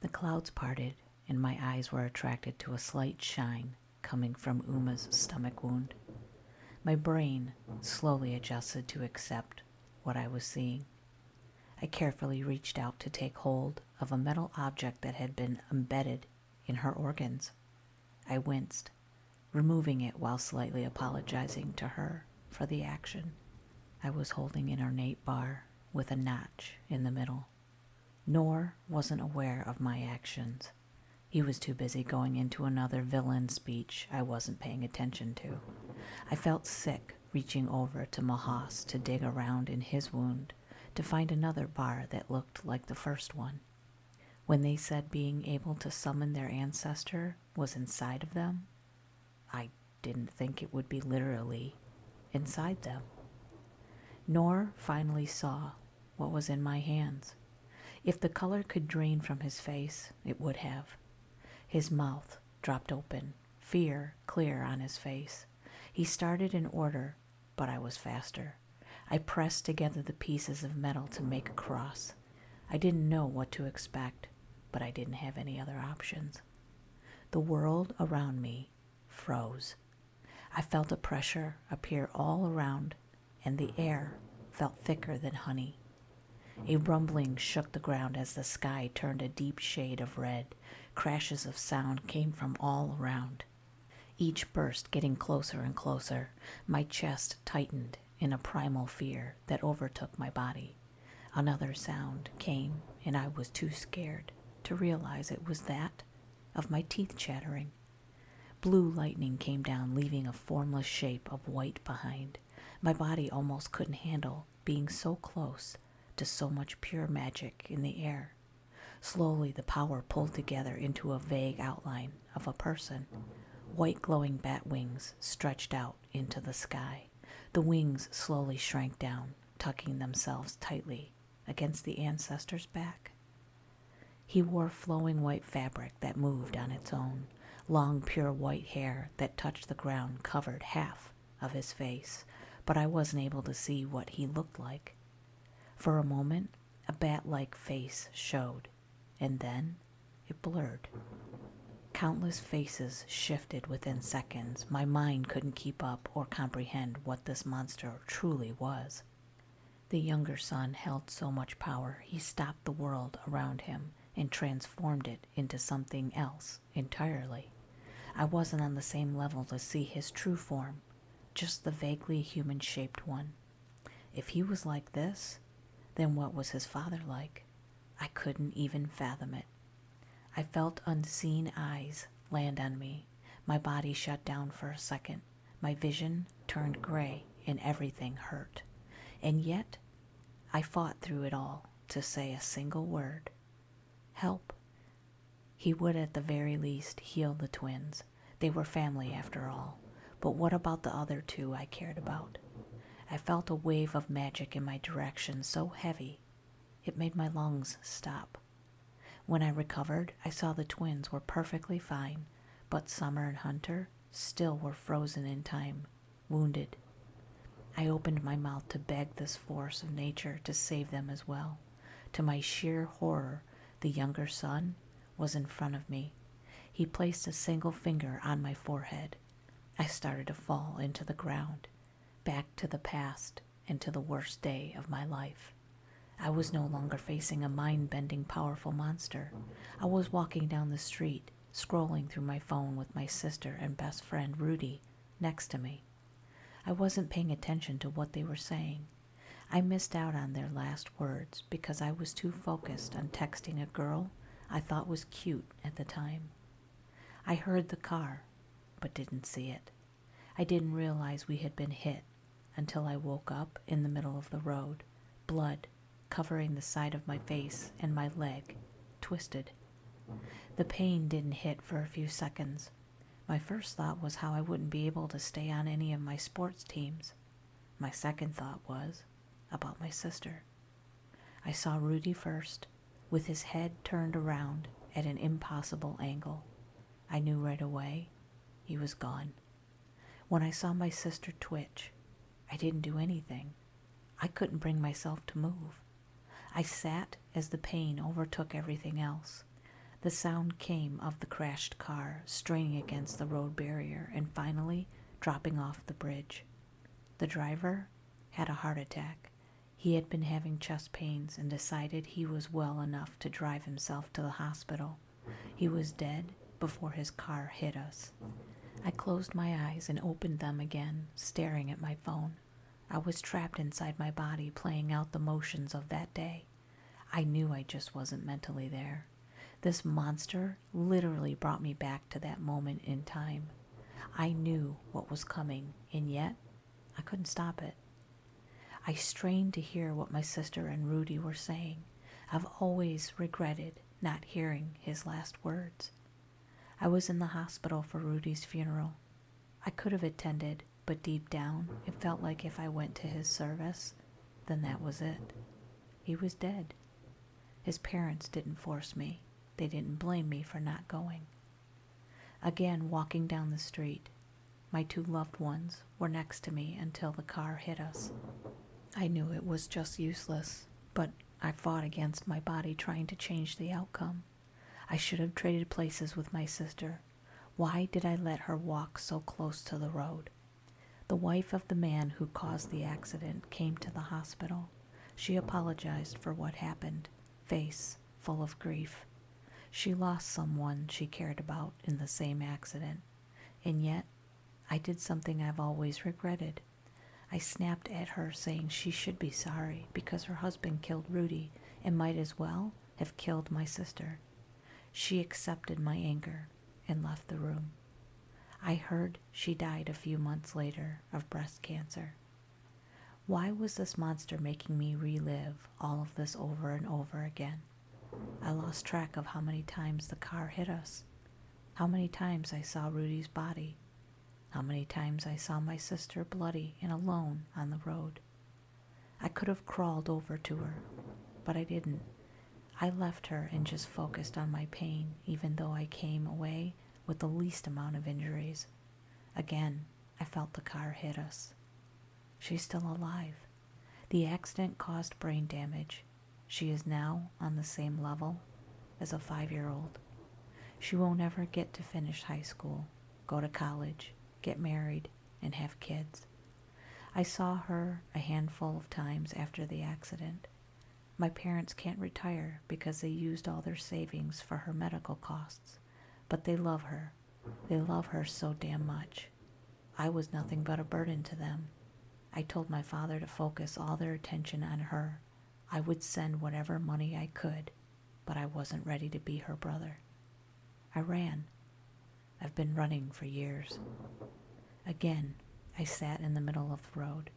The clouds parted, and my eyes were attracted to a slight shine coming from Uma's stomach wound. My brain slowly adjusted to accept what I was seeing. I carefully reached out to take hold of a metal object that had been embedded in her organs. I winced, removing it while slightly apologizing to her for the action. I was holding an ornate bar with a notch in the middle. Nor wasn't aware of my actions. He was too busy going into another villain speech I wasn't paying attention to. I felt sick reaching over to Mahas to dig around in his wound to find another bar that looked like the first one. When they said being able to summon their ancestor was inside of them, I didn't think it would be literally inside them. Nor finally saw what was in my hands. If the color could drain from his face, it would have. His mouth dropped open, fear clear on his face. He started in order, but I was faster. I pressed together the pieces of metal to make a cross. I didn't know what to expect, but I didn't have any other options. The world around me froze. I felt a pressure appear all around, and the air felt thicker than honey. A rumbling shook the ground as the sky turned a deep shade of red. Crashes of sound came from all around. Each burst getting closer and closer. My chest tightened in a primal fear that overtook my body. Another sound came, and I was too scared to realize it was that of my teeth chattering. Blue lightning came down, leaving a formless shape of white behind. My body almost couldn't handle being so close to so much pure magic in the air. Slowly the power pulled together into a vague outline of a person. White glowing bat wings stretched out into the sky. The wings slowly shrank down, tucking themselves tightly against the ancestor's back. He wore flowing white fabric that moved on its own. Long pure white hair that touched the ground covered half of his face, but I wasn't able to see what he looked like. For a moment, a bat-like face showed, and then it blurred. Countless faces shifted within seconds. My mind couldn't keep up or comprehend what this monster truly was. The younger son held so much power, he stopped the world around him and transformed it into something else entirely. I wasn't on the same level to see his true form, just the vaguely human-shaped one. If he was like this, then what was his father like? I couldn't even fathom it. I felt unseen eyes land on me. My body shut down for a second. My vision turned gray and everything hurt. And yet, I fought through it all to say a single word. Help. He would at the very least heal the twins. They were family after all. But what about the other two I cared about? I felt a wave of magic in my direction so heavy, it made my lungs stop. When I recovered, I saw the twins were perfectly fine, but Summer and Hunter still were frozen in time, wounded. I opened my mouth to beg this force of nature to save them as well. To my sheer horror, the younger son was in front of me. He placed a single finger on my forehead. I started to fall into the ground, back to the past and to the worst day of my life. I was no longer facing a mind-bending, powerful monster. I was walking down the street, scrolling through my phone with my sister and best friend Rudy next to me. I wasn't paying attention to what they were saying. I missed out on their last words because I was too focused on texting a girl I thought was cute at the time. I heard the car, but didn't see it. I didn't realize we had been hit until I woke up in the middle of the road, blood covering the side of my face and my leg, twisted. The pain didn't hit for a few seconds. My first thought was how I wouldn't be able to stay on any of my sports teams. My second thought was about my sister. I saw Rudy first, with his head turned around at an impossible angle. I knew right away he was gone. When I saw my sister twitch, I didn't do anything. I couldn't bring myself to move. I sat as the pain overtook everything else. The sound came of the crashed car straining against the road barrier and finally dropping off the bridge. The driver had a heart attack. He had been having chest pains and decided he was well enough to drive himself to the hospital. He was dead before his car hit us. I closed my eyes and opened them again, staring at my phone. I was trapped inside my body, playing out the motions of that day. I knew I just wasn't mentally there. This monster literally brought me back to that moment in time. I knew what was coming, and yet I couldn't stop it. I strained to hear what my sister and Rudy were saying. I've always regretted not hearing his last words. I was in the hospital for Rudy's funeral. I could have attended, but deep down, it felt like if I went to his service, then that was it. He was dead. His parents didn't force me. They didn't blame me for not going. Again, walking down the street, my two loved ones were next to me until the car hit us. I knew it was just useless, but I fought against my body trying to change the outcome. I should have traded places with my sister. Why did I let her walk so close to the road? The wife of the man who caused the accident came to the hospital. She apologized for what happened, face full of grief. She lost someone she cared about in the same accident, and yet I did something I've always regretted. I snapped at her saying she should be sorry because her husband killed Rudy and might as well have killed my sister. She accepted my anger and left the room. I heard she died a few months later of breast cancer. Why was this monster making me relive all of this over and over again? I lost track of how many times the car hit us, how many times I saw Rudy's body, how many times I saw my sister bloody and alone on the road. I could have crawled over to her, but I didn't. I left her and just focused on my pain, even though I came away with the least amount of injuries. Again, I felt the car hit us. She's still alive. The accident caused brain damage. She is now on the same level as a 5-year-old. She won't ever get to finish high school, go to college, get married, and have kids. I saw her a handful of times after the accident. My parents can't retire because they used all their savings for her medical costs, but they love her. They love her so damn much. I was nothing but a burden to them. I told my father to focus all their attention on her. I would send whatever money I could, but I wasn't ready to be her brother. I ran. I've been running for years. Again, I sat in the middle of the road,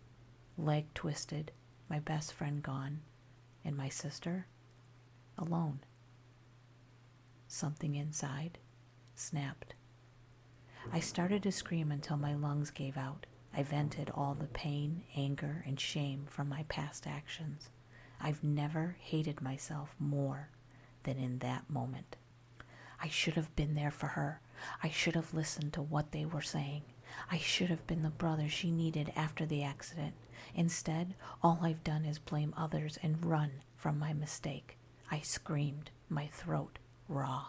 leg twisted, my best friend gone, and my sister alone. Something inside snapped. I started to scream until my lungs gave out. I vented all the pain, anger, and shame from my past actions. I've never hated myself more than in that moment. I should have been there for her. I should have listened to what they were saying. I should have been the brother she needed after the accident. Instead, all I've done is blame others and run from my mistake. I screamed, my throat raw.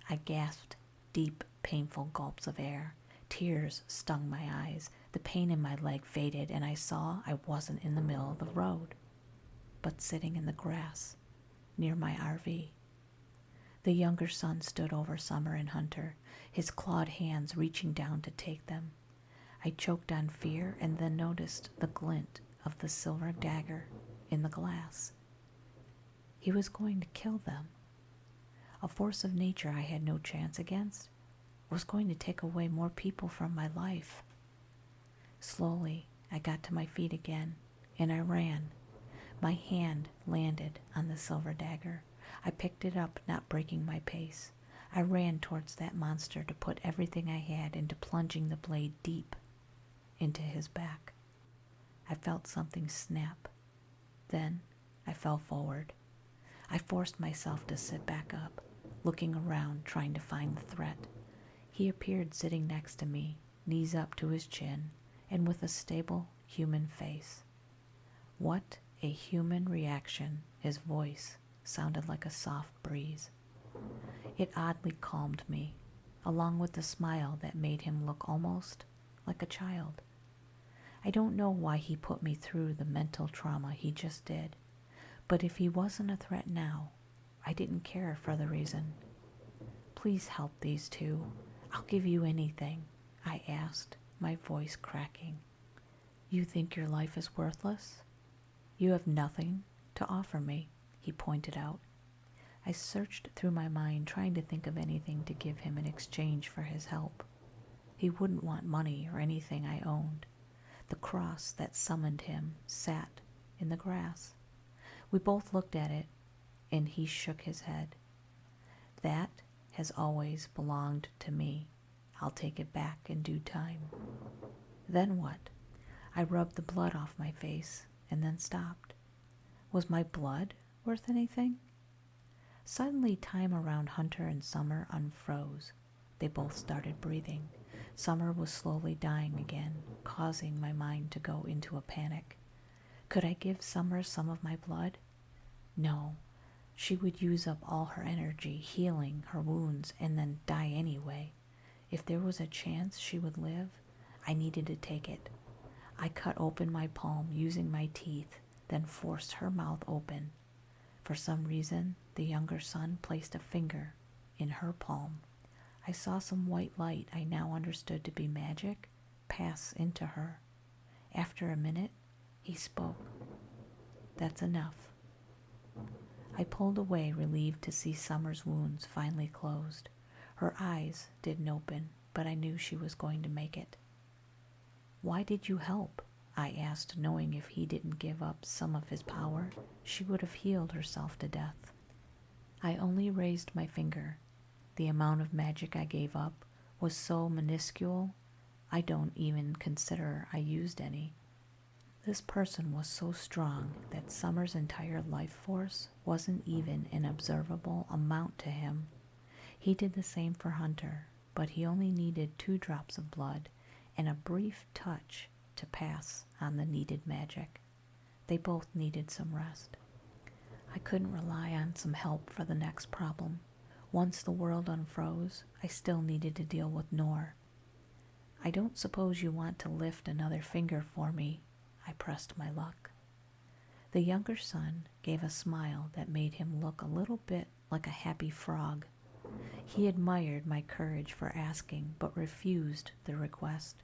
I gasped deep, painful gulps of air. Tears stung my eyes. The pain in my leg faded, and I saw I wasn't in the middle of the road, but sitting in the grass near my RV. The younger son stood over Summer and Hunter, his clawed hands reaching down to take them. I choked on fear and then noticed the glint of the silver dagger in the glass. He was going to kill them. A force of nature I had no chance against was going to take away more people from my life. Slowly, I got to my feet again, and I ran. My hand landed on the silver dagger. I picked it up, not breaking my pace. I ran towards that monster to put everything I had into plunging the blade deep into his back. I felt something snap. Then I fell forward. I forced myself to sit back up, looking around, trying to find the threat. He appeared sitting next to me, knees up to his chin, and with a stable human face. What a human reaction. His voice sounded like a soft breeze. It oddly calmed me, along with the smile that made him look almost like a child. I don't know why he put me through the mental trauma he just did, but if he wasn't a threat now, I didn't care for the reason. "Please help these two. I'll give you anything," I asked, my voice cracking. "You think your life is worthless? You have nothing to offer me," he pointed out. I searched through my mind, trying to think of anything to give him in exchange for his help. He wouldn't want money or anything I owned. The cross that summoned him sat in the grass. We both looked at it, and he shook his head. "That has always belonged to me. I'll take it back in due time." Then what? I rubbed the blood off my face and then stopped. Was my blood worth anything? Suddenly, time around Hunter and Summer unfroze. They both started breathing. Summer was slowly dying again, causing my mind to go into a panic. Could I give Summer some of my blood? No. She would use up all her energy healing her wounds and then die anyway. If there was a chance she would live, I needed to take it. I cut open my palm using my teeth, then forced her mouth open. For some reason, the younger son placed a finger in her palm. I saw some white light I now understood to be magic pass into her. After a minute, he spoke. "That's enough." I pulled away, relieved to see Summer's wounds finally closed. Her eyes didn't open, but I knew she was going to make it. "Why did you help?" I asked, knowing if he didn't give up some of his power, she would have healed herself to death. I only raised my finger. The amount of magic I gave up was so minuscule, I don't even consider I used any. This person was so strong that Summer's entire life force wasn't even an observable amount to him. He did the same for Hunter, but he only needed 2 drops of blood and a brief touch to pass on the needed magic. They both needed some rest. I couldn't rely on some help for the next problem. Once the world unfroze, I still needed to deal with Noor. "I don't suppose you want to lift another finger for me," I pressed my luck. The younger son gave a smile that made him look a little bit like a happy frog. He admired my courage for asking, but refused the request.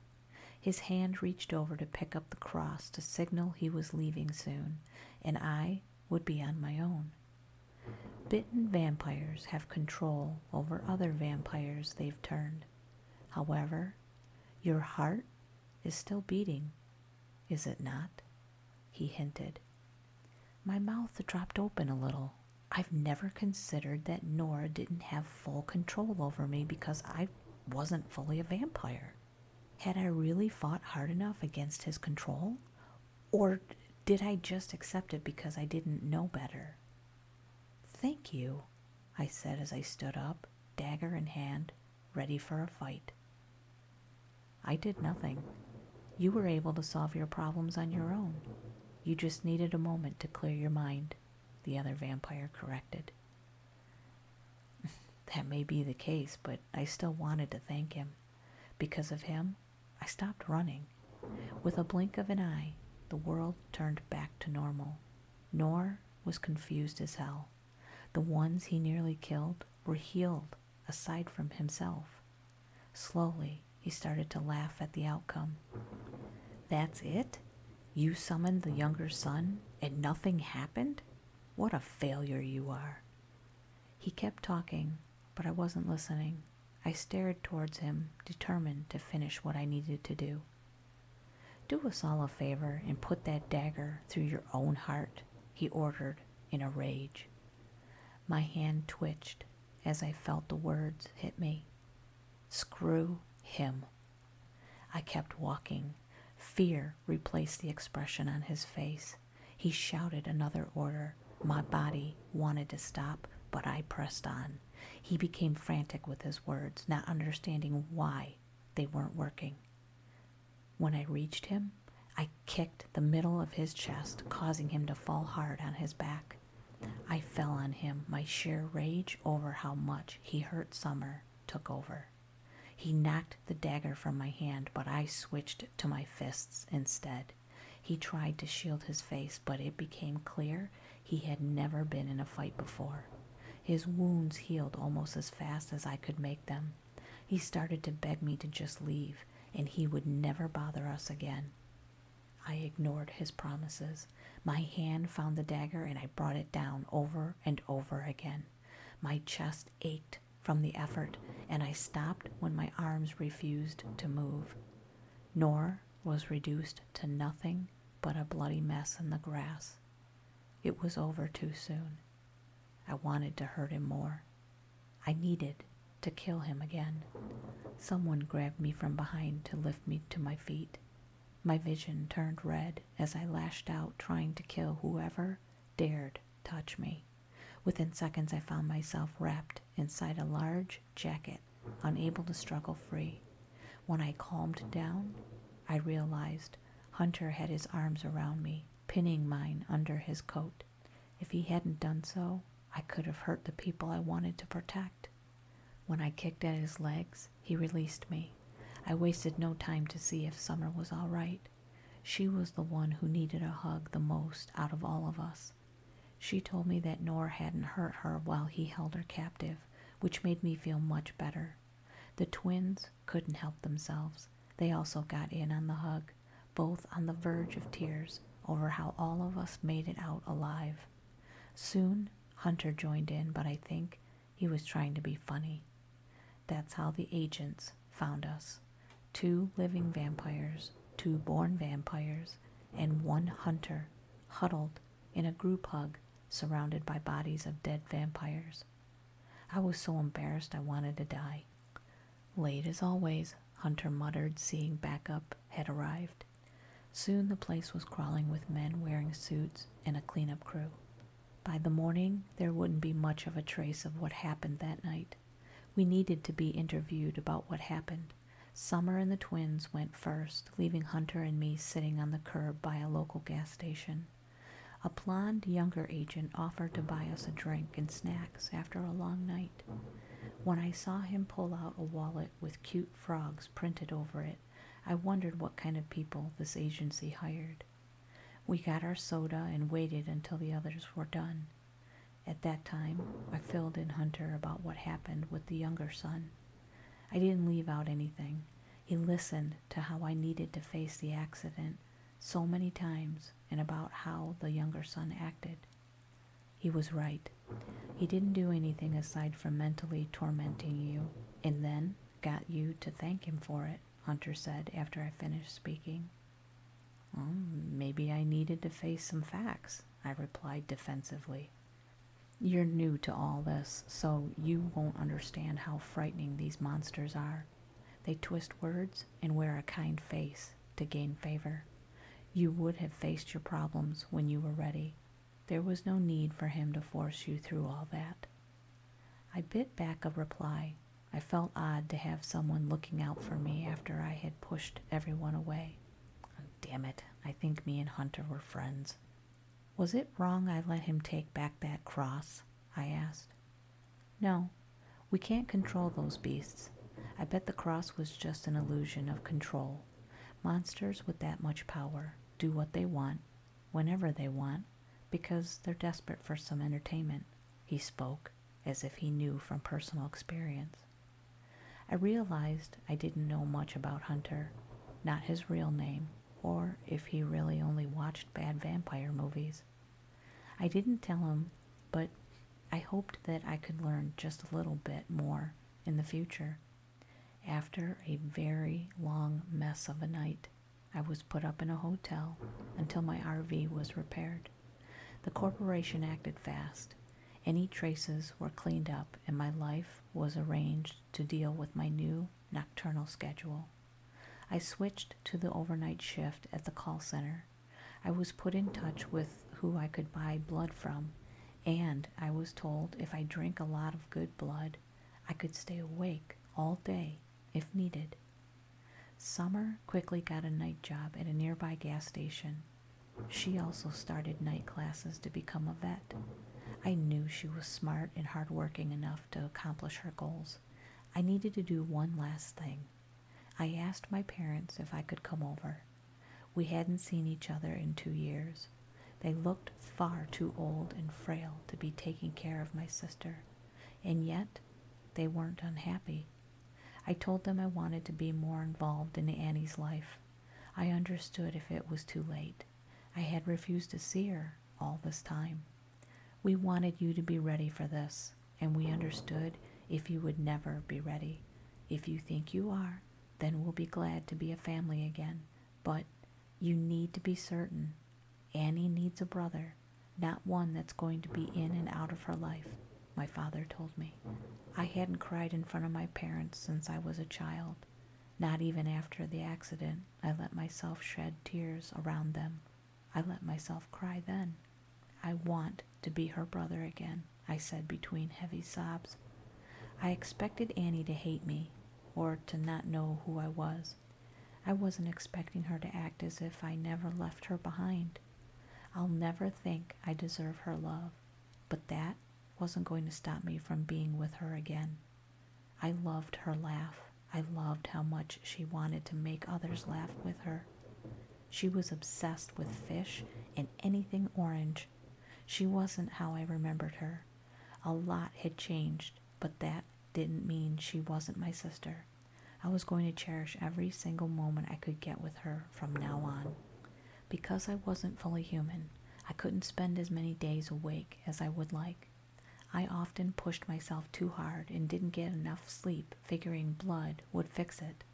His hand reached over to pick up the cross to signal he was leaving soon, and I would be on my own. Bitten vampires have control over other vampires they've turned. However, your heart is still beating, is it not? He hinted. My mouth dropped open a little. I've never considered that Noor didn't have full control over me because I wasn't fully a vampire. Had I really fought hard enough against his control? Or did I just accept it because I didn't know better? "Thank you," I said as I stood up, dagger in hand, ready for a fight. "I did nothing. You were able to solve your problems on your own. You just needed a moment to clear your mind," the other vampire corrected. That may be the case, but I still wanted to thank him. Because of him, I stopped running. With a blink of an eye, the world turned back to normal. Noor was confused as hell. The ones he nearly killed were healed, aside from himself. Slowly, he started to laugh at the outcome. "That's it? You summoned the younger son, and nothing happened? What a failure you are." He kept talking, but I wasn't listening. I stared towards him, determined to finish what I needed to do. "Do us all a favor and put that dagger through your own heart," he ordered in a rage. My hand twitched as I felt the words hit me. Screw him. I kept walking. Fear replaced the expression on his face. He shouted another order. My body wanted to stop, but I pressed on. He became frantic with his words, not understanding why they weren't working. When I reached him, I kicked the middle of his chest, causing him to fall hard on his back. I fell on him. My sheer rage over how much he hurt Summer took over. He knocked the dagger from my hand, but I switched to my fists instead. He tried to shield his face, but it became clear he had never been in a fight before. His wounds healed almost as fast as I could make them. He started to beg me to just leave, and he would never bother us again. I ignored his promises. My hand found the dagger, and I brought it down over and over again. My chest ached from the effort, and I stopped when my arms refused to move. Nor was reduced to nothing but a bloody mess in the grass. It was over too soon. I wanted to hurt him more. I needed to kill him again. Someone grabbed me from behind to lift me to my feet. My vision turned red as I lashed out, trying to kill whoever dared touch me. Within seconds, I found myself wrapped inside a large jacket, unable to struggle free. When I calmed down, I realized Hunter had his arms around me, pinning mine under his coat. If he hadn't done so, I could have hurt the people I wanted to protect. When I kicked at his legs, he released me. I wasted no time to see if Summer was all right. She was the one who needed a hug the most out of all of us. She told me that Nor hadn't hurt her while he held her captive, which made me feel much better. The twins couldn't help themselves. They also got in on the hug, both on the verge of tears over how all of us made it out alive. Soon, Hunter joined in, but I think he was trying to be funny. That's how the agents found us. 2 living vampires, 2 born vampires, and 1 hunter, huddled in a group hug, surrounded by bodies of dead vampires. I was so embarrassed I wanted to die. Late as always, Hunter muttered, seeing backup had arrived. Soon the place was crawling with men wearing suits and a cleanup crew. By the morning, there wouldn't be much of a trace of what happened that night. We needed to be interviewed about what happened. Summer and the twins went first, leaving Hunter and me sitting on the curb by a local gas station. A blonde younger agent offered to buy us a drink and snacks after a long night. When I saw him pull out a wallet with cute frogs printed over it, I wondered what kind of people this agency hired. We got our soda and waited until the others were done. At that time, I filled in Hunter about what happened with the younger son. I didn't leave out anything. He listened to how I needed to face the accident so many times and about how the younger son acted. He was right. He didn't do anything aside from mentally tormenting you, and then got you to thank him for it, Hunter said after I finished speaking. Maybe I needed to face some facts, I replied defensively. You're new to all this, so you won't understand how frightening these monsters are. They twist words and wear a kind face to gain favor. You would have faced your problems when you were ready. There was no need for him to force you through all that. I bit back a reply. I felt odd to have someone looking out for me after I had pushed everyone away. Damn it, I think me and Hunter were friends. Was it wrong I let him take back that cross? I asked. No, we can't control those beasts. I bet the cross was just an illusion of control. Monsters with that much power do what they want, whenever they want, because they're desperate for some entertainment, he spoke, as if he knew from personal experience. I realized I didn't know much about Hunter, not his real name, or if he really only watched bad vampire movies. I didn't tell him, but I hoped that I could learn just a little bit more in the future. After a very long mess of a night, I was put up in a hotel until my RV was repaired. The corporation acted fast. Any traces were cleaned up, and my life was arranged to deal with my new nocturnal schedule. I switched to the overnight shift at the call center. I was put in touch with who I could buy blood from, and I was told if I drank a lot of good blood, I could stay awake all day if needed. Summer quickly got a night job at a nearby gas station. She also started night classes to become a vet. I knew she was smart and hardworking enough to accomplish her goals. I needed to do one last thing. I asked my parents if I could come over. We hadn't seen each other in 2 years. They looked far too old and frail to be taking care of my sister, and yet they weren't unhappy. I told them I wanted to be more involved in Annie's life. I understood if it was too late. I had refused to see her all this time. We wanted you to be ready for this, and we understood if you would never be ready. If you think you are, then we'll be glad to be a family again. But you need to be certain. Annie needs a brother, not one that's going to be in and out of her life, my father told me. I hadn't cried in front of my parents since I was a child. Not even after the accident, I let myself shed tears around them. I let myself cry then. I want to be her brother again, I said between heavy sobs. I expected Annie to hate me, or to not know who I was. I wasn't expecting her to act as if I never left her behind. I'll never think I deserve her love, but that wasn't going to stop me from being with her again. I loved her laugh. I loved how much she wanted to make others laugh with her. She was obsessed with fish and anything orange. She wasn't how I remembered her. A lot had changed, but that didn't mean she wasn't my sister. I was going to cherish every single moment I could get with her from now on. Because I wasn't fully human, I couldn't spend as many days awake as I would like. I often pushed myself too hard and didn't get enough sleep, figuring blood would fix it.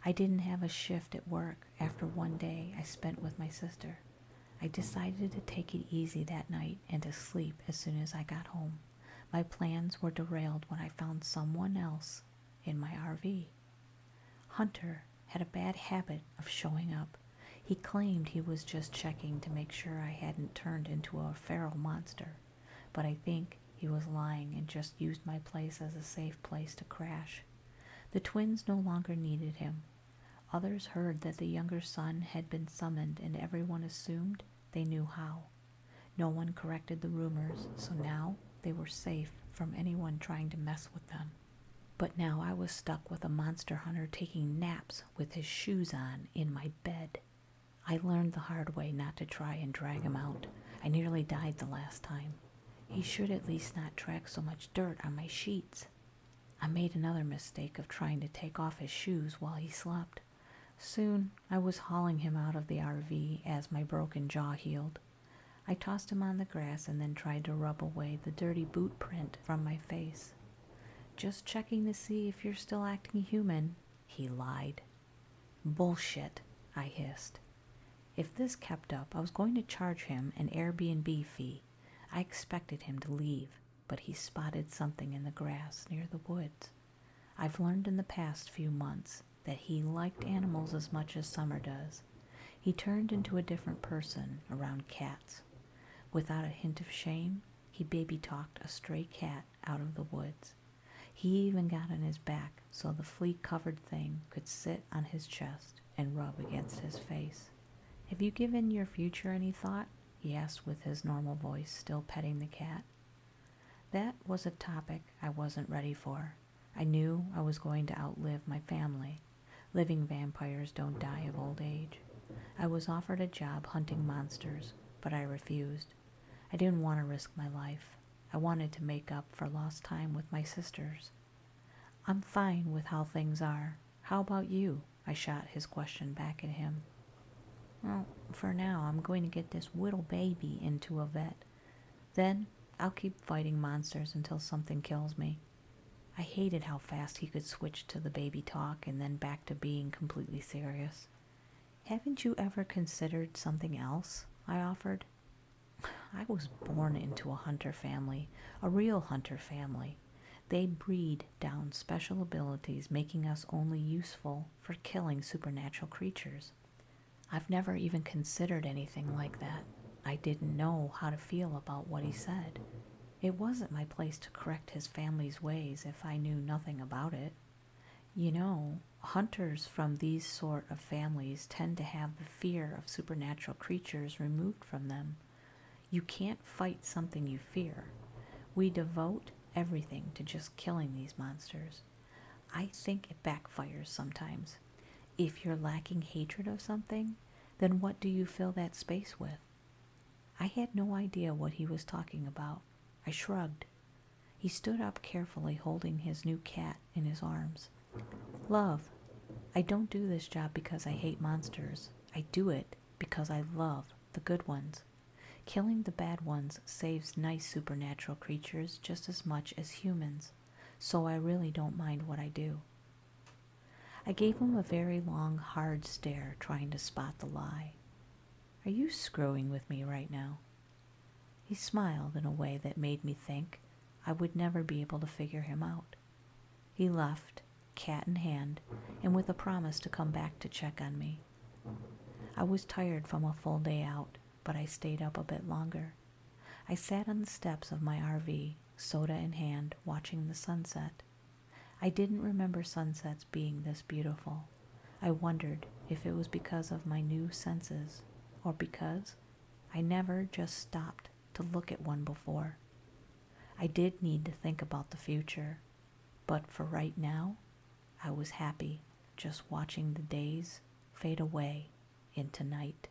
I didn't have a shift at work after one day I spent with my sister. I decided to take it easy that night and to sleep as soon as I got home. My plans were derailed when I found someone else in my RV. Hunter had a bad habit of showing up. He claimed he was just checking to make sure I hadn't turned into a feral monster, but I think he was lying and just used my place as a safe place to crash. The twins no longer needed him. Others heard that the younger son had been summoned, and everyone assumed they knew how. No one corrected the rumors, so now they were safe from anyone trying to mess with them. But now I was stuck with a monster hunter taking naps with his shoes on in my bed. I learned the hard way not to try and drag him out. I nearly died the last time. He should at least not track so much dirt on my sheets. I made another mistake of trying to take off his shoes while he slept. Soon I was hauling him out of the RV as my broken jaw healed. I tossed him on the grass and then tried to rub away the dirty boot print from my face. "Just checking to see if you're still acting human," he lied. "Bullshit," I hissed. If this kept up, I was going to charge him an Airbnb fee. I expected him to leave, but he spotted something in the grass near the woods. I've learned in the past few months that he liked animals as much as Summer does. He turned into a different person around cats. Without a hint of shame, he baby-talked a stray cat out of the woods. He even got on his back so the flea-covered thing could sit on his chest and rub against his face. "Have you given your future any thought?" he asked with his normal voice, still petting the cat. That was a topic I wasn't ready for. I knew I was going to outlive my family. Living vampires don't die of old age. I was offered a job hunting monsters, but I refused. I didn't want to risk my life. I wanted to make up for lost time with my sisters. "I'm fine with how things are. How about you?" I shot his question back at him. "Well, for now, I'm going to get this little baby into a vet. Then I'll keep fighting monsters until something kills me." I hated how fast he could switch to the baby talk and then back to being completely serious. "Haven't you ever considered something else?" I offered. I was born into a hunter family, a real hunter family. They breed down special abilities, making us only useful for killing supernatural creatures. I've never even considered anything like that. I didn't know how to feel about what he said. It wasn't my place to correct his family's ways if I knew nothing about it. You know, hunters from these sort of families tend to have the fear of supernatural creatures removed from them. You can't fight something you fear. We devote everything to just killing these monsters. I think it backfires sometimes. If you're lacking hatred of something, then what do you fill that space with? I had no idea what he was talking about. I shrugged. He stood up carefully, holding his new cat in his arms. Love. I don't do this job because I hate monsters. I do it because I love the good ones. Killing the bad ones saves nice supernatural creatures just as much as humans, so I really don't mind what I do. I gave him a very long, hard stare, trying to spot the lie. Are you screwing with me right now? He smiled in a way that made me think I would never be able to figure him out. He left, cat in hand, and with a promise to come back to check on me. I was tired from a full day out, but I stayed up a bit longer. I sat on the steps of my RV, soda in hand, watching the sunset. I didn't remember sunsets being this beautiful. I wondered if it was because of my new senses, or because I never just stopped to look at one before. I did need to think about the future, but for right now, I was happy just watching the days fade away into night.